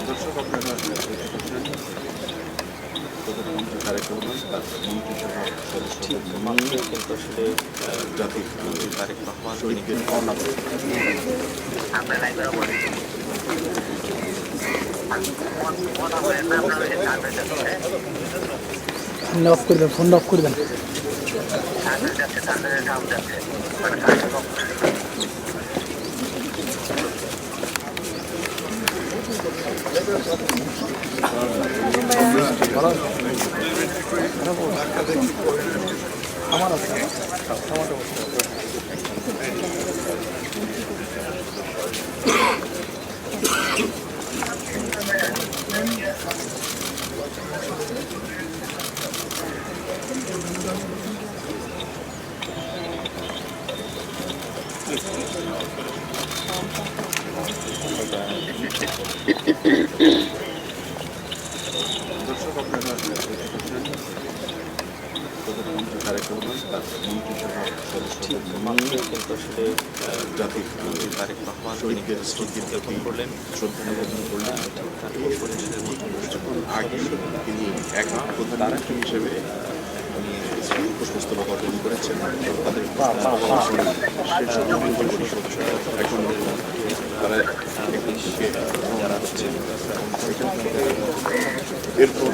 দর্শক আপনারা দেখতে পাচ্ছেন প্রধানমন্ত্রী তারেক রহমান তার মন্ত্রিসভার সদস্যদের নিয়ে কিন্তু আসলে জাতির তারেক রহমান শহীদদের পাওনা অফ করে দেন, ফোনটা অফ করে দেন। আমার আছে দর্শক আপনারা দেখতে পাচ্ছেন প্রধানমন্ত্রী তারেক রহমান তার মন্ত্রিসভার সদস্যদের নিয়ে কিন্তু আসলে জাতির তারেক রহমান শহীদদের জ্ঞাপন করলেন, শ্রদ্ধা নিবেদন করলেন। কিছুক্ষণ আগে তিনি একা প্রধান হিসেবে পুষ্পস্তবক অর্জন করেছেন। তাদের এখন তারা এখান থেকে যারা হচ্ছে এরপর